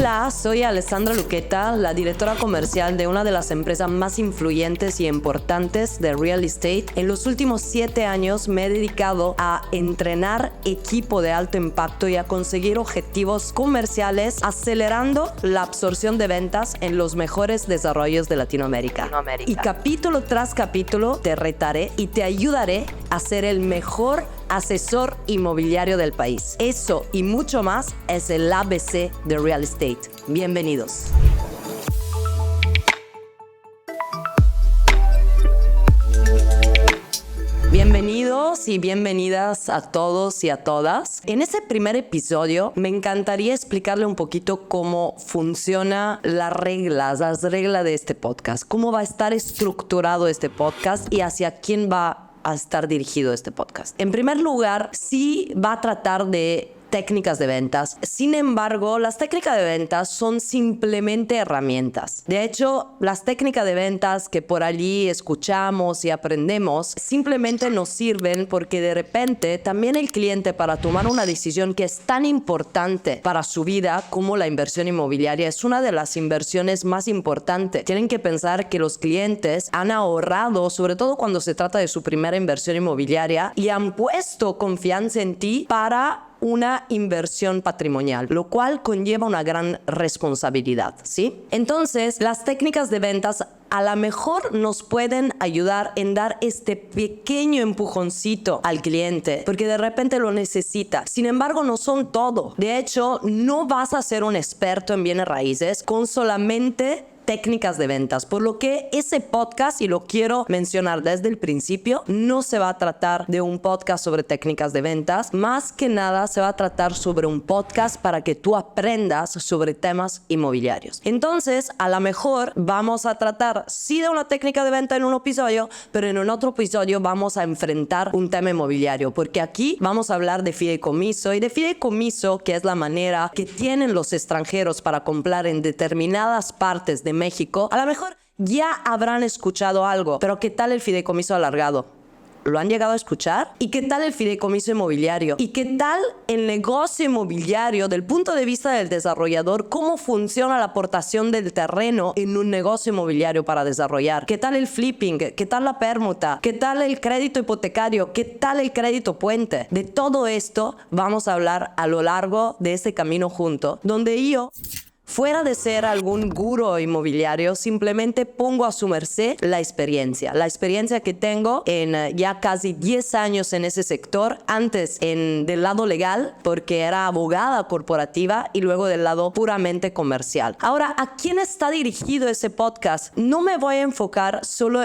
Hola, soy Alessandra Luqueta, la directora comercial de una de las empresas más influyentes y importantes de real estate. En los últimos 7 años me he dedicado a entrenar equipo de alto impacto y a conseguir objetivos comerciales, acelerando la absorción de ventas en los mejores desarrollos de Latinoamérica. Y capítulo tras capítulo te retaré y te ayudaré a ser el mejor asesor inmobiliario del país. Eso y mucho más es el ABC de Real Estate. Bienvenidos. Bienvenidos y bienvenidas a todos y a todas. En este primer episodio me encantaría explicarle un poquito cómo funciona las reglas de este podcast, cómo va a estar estructurado este podcast y hacia quién va a estar dirigido este podcast. En primer lugar, sí va a tratar de técnicas de ventas. Sin embargo, las técnicas de ventas son simplemente herramientas. De hecho, las técnicas de ventas que por allí escuchamos y aprendemos simplemente nos sirven porque de repente también el cliente, para tomar una decisión que es tan importante para su vida como la inversión inmobiliaria, es una de las inversiones más importantes. Tienen que pensar que los clientes han ahorrado, sobre todo cuando se trata de su primera inversión inmobiliaria, y han puesto confianza en ti para una inversión patrimonial, lo cual conlleva una gran responsabilidad, ¿sí? Entonces, las técnicas de ventas a lo mejor nos pueden ayudar en dar este pequeño empujoncito al cliente, porque de repente lo necesita. Sin embargo, no son todo. De hecho, no vas a ser un experto en bienes raíces con solamente técnicas de ventas, por lo que ese podcast, y lo quiero mencionar desde el principio, no se va a tratar de un podcast sobre técnicas de ventas. Más que nada se va a tratar sobre un podcast para que tú aprendas sobre temas inmobiliarios. Entonces, a lo mejor vamos a tratar sí de una técnica de venta en un episodio, pero en un otro episodio vamos a enfrentar un tema inmobiliario, porque aquí vamos a hablar de fideicomiso, y de fideicomiso, que es la manera que tienen los extranjeros para comprar en determinadas partes de México. A lo mejor ya habrán escuchado algo, pero ¿qué tal el fideicomiso alargado? ¿Lo han llegado a escuchar? ¿Y qué tal el fideicomiso inmobiliario? ¿Y qué tal el negocio inmobiliario del punto de vista del desarrollador? ¿Cómo funciona la aportación del terreno en un negocio inmobiliario para desarrollar? ¿Qué tal el flipping? ¿Qué tal la permuta? ¿Qué tal el crédito hipotecario? ¿Qué tal el crédito puente? De todo esto vamos a hablar a lo largo de este camino junto, donde yo, fuera de ser algún gurú inmobiliario, simplemente pongo a su merced la experiencia que tengo en ya casi 10 años en ese sector, antes del lado legal, porque era abogada corporativa, y luego del lado puramente comercial. Ahora, ¿a quién está dirigido ese podcast? No me voy a enfocar solo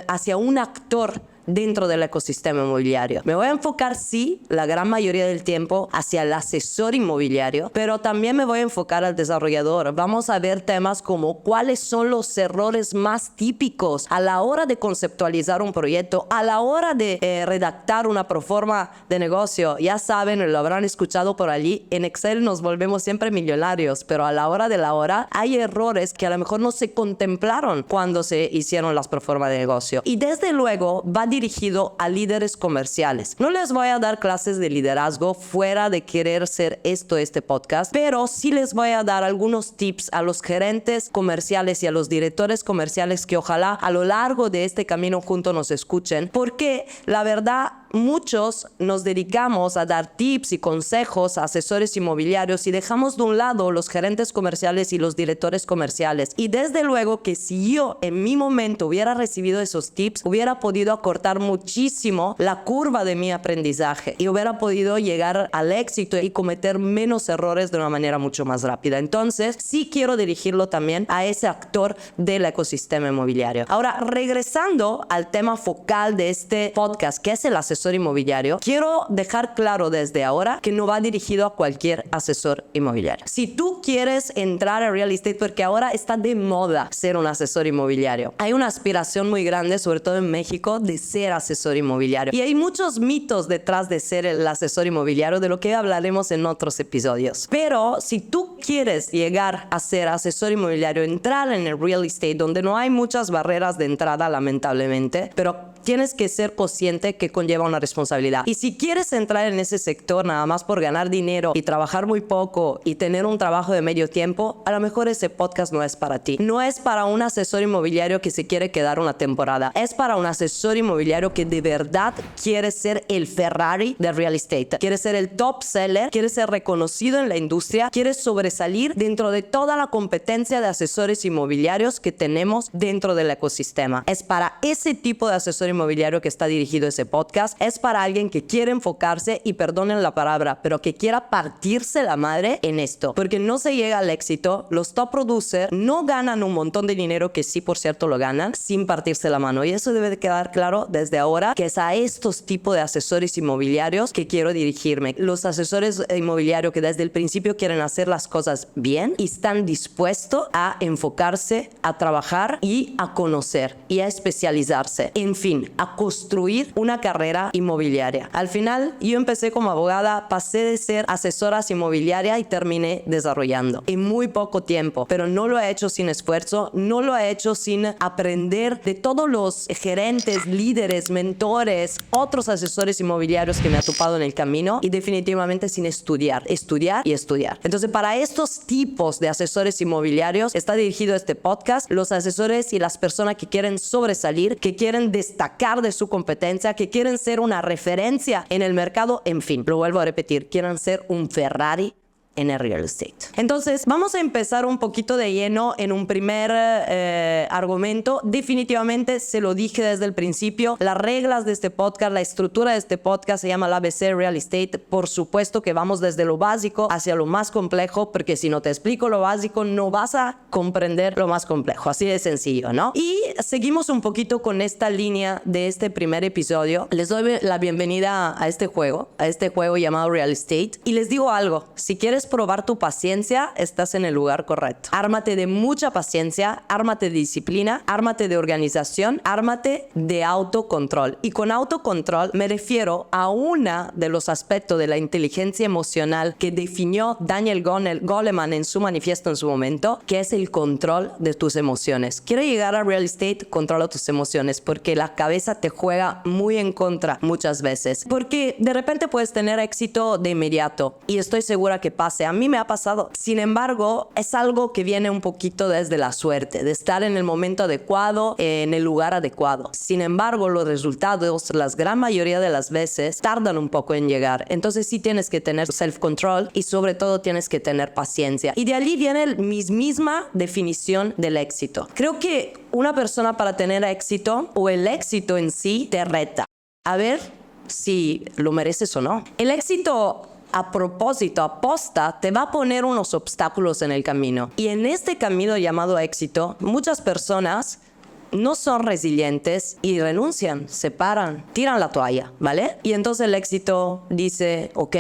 hacia un actor dentro del ecosistema inmobiliario. Me voy a enfocar, sí, la gran mayoría del tiempo hacia el asesor inmobiliario, pero también me voy a enfocar al desarrollador. Vamos a ver temas como cuáles son los errores más típicos a la hora de conceptualizar un proyecto, a la hora de redactar una proforma de negocio. Ya saben, lo habrán escuchado por allí, en Excel nos volvemos siempre millonarios, pero a la hora de la hora hay errores que a lo mejor no se contemplaron cuando se hicieron las proformas de negocio. Y desde luego va dirigido a líderes comerciales. No les voy a dar clases de liderazgo fuera de querer ser este podcast, pero sí les voy a dar algunos tips a los gerentes comerciales y a los directores comerciales que ojalá a lo largo de este camino juntos nos escuchen, porque la verdad, muchos nos dedicamos a dar tips y consejos a asesores inmobiliarios y dejamos de un lado los gerentes comerciales y los directores comerciales. Y desde luego que si yo en mi momento hubiera recibido esos tips, hubiera podido acortar muchísimo la curva de mi aprendizaje y hubiera podido llegar al éxito y cometer menos errores de una manera mucho más rápida. Entonces, sí quiero dirigirlo también a ese actor del ecosistema inmobiliario. Ahora, regresando al tema focal de este podcast, que es el asesor inmobiliario, quiero dejar claro desde ahora que no va dirigido a cualquier asesor inmobiliario. Si tú quieres entrar a real estate, porque ahora está de moda ser un asesor inmobiliario, hay una aspiración muy grande, sobre todo en México, de ser asesor inmobiliario. Y hay muchos mitos detrás de ser el asesor inmobiliario, de lo que hablaremos en otros episodios. Pero si tú quieres llegar a ser asesor inmobiliario, entrar en el real estate, donde no hay muchas barreras de entrada, lamentablemente, pero tienes que ser consciente que conlleva una responsabilidad. Y si quieres entrar en ese sector nada más por ganar dinero y trabajar muy poco y tener un trabajo de medio tiempo, a lo mejor ese podcast no es para ti. No es para un asesor inmobiliario que se quiere quedar una temporada. Es para un asesor inmobiliario que de verdad quiere ser el Ferrari de real estate. Quiere ser el top seller, quiere ser reconocido en la industria, quiere sobresalir dentro de toda la competencia de asesores inmobiliarios que tenemos dentro del ecosistema. Es para ese tipo de asesor inmobiliario que está dirigido ese podcast. Es para alguien que quiere enfocarse y perdonen la palabra, pero que quiera partirse la madre en esto, porque no se llega al éxito. Los top producers no ganan un montón de dinero, que sí, por cierto, lo ganan sin partirse la mano, y eso debe de quedar claro desde ahora, que es a estos tipos de asesores inmobiliarios que quiero dirigirme. Los asesores inmobiliarios que desde el principio quieren hacer las cosas bien y están dispuestos a enfocarse, a trabajar y a conocer y a especializarse, en fin, a construir una carrera inmobiliaria. Al final, yo empecé como abogada, pasé de ser asesora inmobiliaria y terminé desarrollando en muy poco tiempo, pero no lo he hecho sin esfuerzo, no lo he hecho sin aprender de todos los gerentes, líderes, mentores, otros asesores inmobiliarios que me ha topado en el camino, y definitivamente sin estudiar y estudiar. Entonces, para estos tipos de asesores inmobiliarios está dirigido este podcast. Los asesores y las personas que quieren sobresalir, que quieren destacar de su competencia, que quieren ser una referencia en el mercado, en fin, lo vuelvo a repetir, quieren ser un Ferrari en el real estate. Entonces, vamos a empezar un poquito de lleno en un primer argumento. Definitivamente, se lo dije desde el principio, las reglas de este podcast, la estructura de este podcast se llama el ABC Real Estate. Por supuesto que vamos desde lo básico hacia lo más complejo, porque si no te explico lo básico, no vas a comprender lo más complejo. Así de sencillo, ¿no? Y seguimos un poquito con esta línea de este primer episodio. Les doy la bienvenida a este juego llamado Real Estate. Y les digo algo, si quieres probar tu paciencia, estás en el lugar correcto. Ármate de mucha paciencia, ármate de disciplina, ármate de organización, ármate de autocontrol. Y con autocontrol me refiero a uno de los aspectos de la inteligencia emocional que definió Daniel Goleman en su manifiesto en su momento, que es el control de tus emociones. ¿Quieres llegar a real estate? Controla tus emociones, porque la cabeza te juega muy en contra muchas veces. Porque de repente puedes tener éxito de inmediato, y estoy segura que pasa. A mí me ha pasado. Sin embargo, es algo que viene un poquito desde la suerte, de estar en el momento adecuado, en el lugar adecuado. Sin embargo, los resultados, la gran mayoría de las veces, tardan un poco en llegar. Entonces sí tienes que tener self-control y sobre todo tienes que tener paciencia. Y de allí viene mi misma definición del éxito. Creo que una persona, para tener éxito, o el éxito en sí, te reta a ver si lo mereces o no. El éxito, a propósito, aposta, te va a poner unos obstáculos en el camino. Y en este camino llamado éxito, muchas personas no son resilientes y renuncian, se paran, tiran la toalla, ¿vale? Y entonces el éxito dice, ok,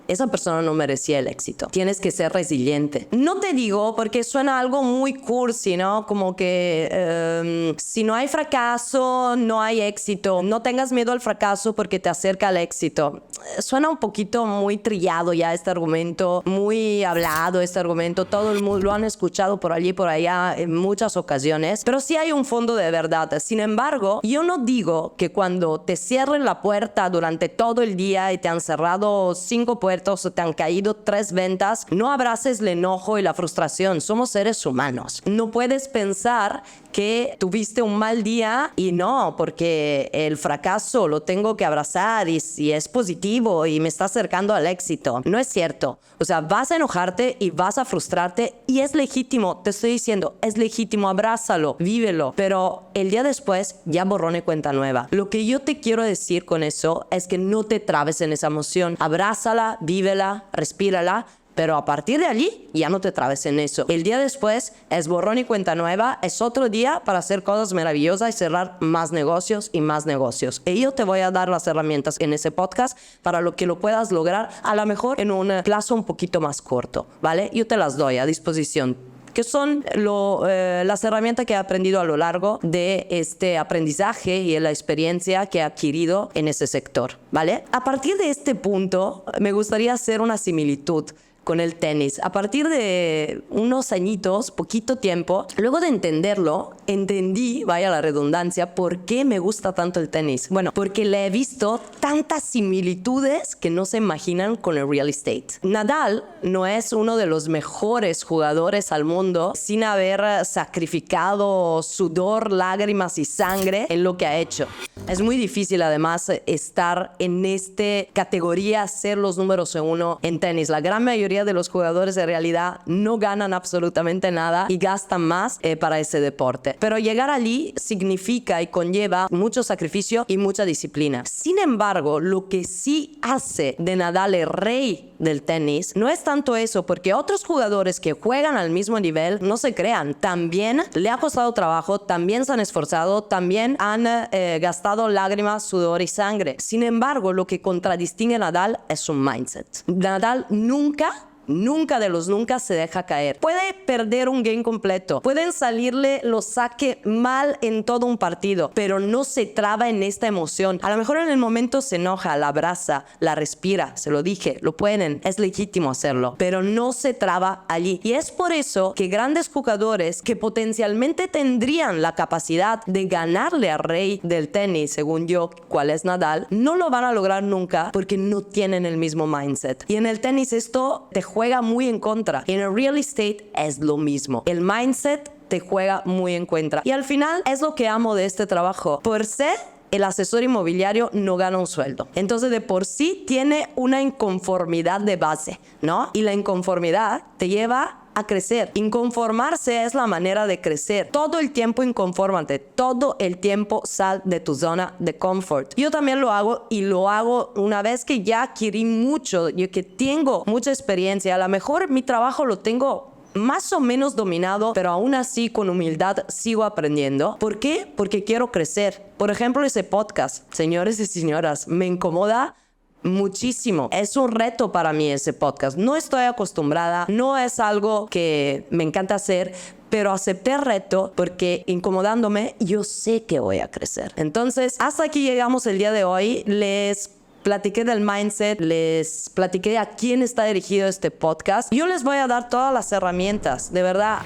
esa persona no merecía el éxito. Tienes que ser resiliente. No te digo, porque suena algo muy cursi, ¿no? Como que si no hay fracaso, no hay éxito. No tengas miedo al fracaso porque te acerca al éxito. Suena un poquito muy trillado ya este argumento, muy hablado este argumento. Todo el mundo lo han escuchado por allí y por allá en muchas ocasiones, pero sí hay un fondo de verdad. Sin embargo, yo no digo que cuando te cierren la puerta durante todo el día y te han cerrado 5 puertas o te han caído 3 ventas, no abraces el enojo y la frustración. Somos seres humanos. No puedes pensar que tuviste un mal día y no, porque el fracaso lo tengo que abrazar y es positivo y me está acercando al éxito. No es cierto. O sea, vas a enojarte y vas a frustrarte y es legítimo. Te estoy diciendo, es legítimo. Abrázalo, vívelo. Pero el día después ya borrón y cuenta nueva. Lo que yo te quiero decir con eso es que no te trabes en esa emoción. Abrázala, vívela, respírala, pero a partir de allí ya no te trabes en eso. El día después es borrón y cuenta nueva, es otro día para hacer cosas maravillosas y cerrar más negocios y más negocios. Y yo te voy a dar las herramientas en ese podcast para lo que lo puedas lograr, a lo mejor en un plazo un poquito más corto, ¿vale? Yo te las doy a disposición, que son las herramientas que he aprendido a lo largo de este aprendizaje y de la experiencia que he adquirido en ese sector, ¿vale? A partir de este punto, me gustaría hacer una similitud con el tenis. A partir de unos añitos, poquito tiempo, luego de entenderlo, entendí, vaya la redundancia, por qué me gusta tanto el tenis. Bueno, porque le he visto tantas similitudes que no se imaginan con el real estate. Nadal no es uno de los mejores jugadores al mundo sin haber sacrificado sudor, lágrimas y sangre en lo que ha hecho. Es muy difícil además estar en esta categoría, ser los números uno en tenis. La gran mayoría de los jugadores de realidad no ganan absolutamente nada y gastan más para ese deporte. Pero llegar allí significa y conlleva mucho sacrificio y mucha disciplina. Sin embargo, lo que sí hace de Nadal el rey del tenis no es tanto eso, porque otros jugadores que juegan al mismo nivel no se crean. También le ha costado trabajo, también se han esforzado, también han gastado lágrimas, sudor y sangre. Sin embargo, lo que contradistingue a Nadal es su mindset. Nadal nunca de los nunca se deja caer. Puede perder un game completo, pueden salirle los saque mal en todo un partido, pero no se traba en esta emoción. A lo mejor en el momento se enoja, la abraza, la respira, se lo dije, lo pueden, es legítimo hacerlo, pero no se traba allí. Y es por eso que grandes jugadores que potencialmente tendrían la capacidad de ganarle al rey del tenis, según yo, cuál es Nadal, no lo van a lograr nunca porque no tienen el mismo mindset. Y en el tenis esto te juega muy en contra. Y en el real estate es lo mismo. El mindset te juega muy en contra. Y al final es lo que amo de este trabajo. Por ser el asesor inmobiliario no gana un sueldo. Entonces de por sí tiene una inconformidad de base, ¿no? Y la inconformidad te lleva a crecer. Inconformarse es la manera de crecer. Todo el tiempo inconfórmate, todo el tiempo sal de tu zona de confort. Yo también lo hago y lo hago una vez que ya adquirí mucho, yo que tengo mucha experiencia. A lo mejor mi trabajo lo tengo más o menos dominado, pero aún así con humildad sigo aprendiendo. ¿Por qué? Porque quiero crecer. Por ejemplo, ese podcast, señores y señoras, me incomoda muchísimo. Es un reto para mí ese podcast. No estoy acostumbrada, no es algo que me encanta hacer, pero acepté el reto porque incomodándome yo sé que voy a crecer. Entonces, hasta aquí llegamos el día de hoy. Les platiqué del mindset, les platiqué a quién está dirigido este podcast. Yo les voy a dar todas las herramientas. De verdad,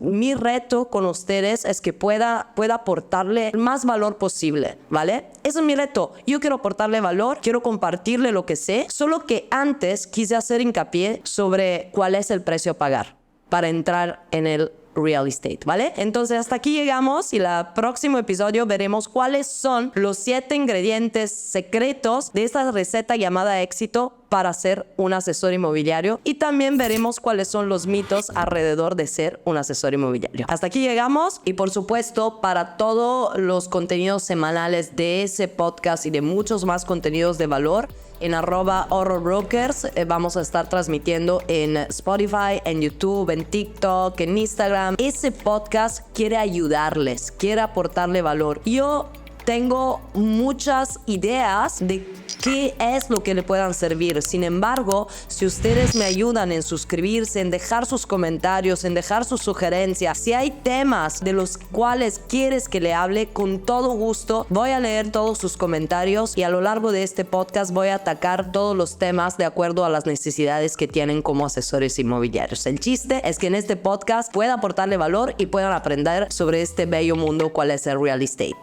mi reto con ustedes es que pueda aportarle el más valor posible, ¿vale? Ese es mi reto. Yo quiero aportarle valor, quiero compartirle lo que sé, solo que antes quise hacer hincapié sobre cuál es el precio a pagar para entrar en el real estate, ¿vale? Entonces hasta aquí llegamos y el próximo episodio veremos cuáles son los 7 ingredientes secretos de esta receta llamada éxito para ser un asesor inmobiliario, y también veremos cuáles son los mitos alrededor de ser un asesor inmobiliario. Hasta aquí llegamos y por supuesto para todos los contenidos semanales de ese podcast y de muchos más contenidos de valor en @horrorbrokers vamos a estar transmitiendo en Spotify, en YouTube, en TikTok, en Instagram. Ese podcast quiere ayudarles, quiere aportarle valor. Yo tengo muchas ideas de qué es lo que le puedan servir. Sin embargo, si ustedes me ayudan en suscribirse, en dejar sus comentarios, en dejar sus sugerencias, si hay temas de los cuales quieres que le hable, con todo gusto voy a leer todos sus comentarios y a lo largo de este podcast voy a atacar todos los temas de acuerdo a las necesidades que tienen como asesores inmobiliarios. El chiste es que en este podcast pueda aportarle valor y puedan aprender sobre este bello mundo cual es el real estate.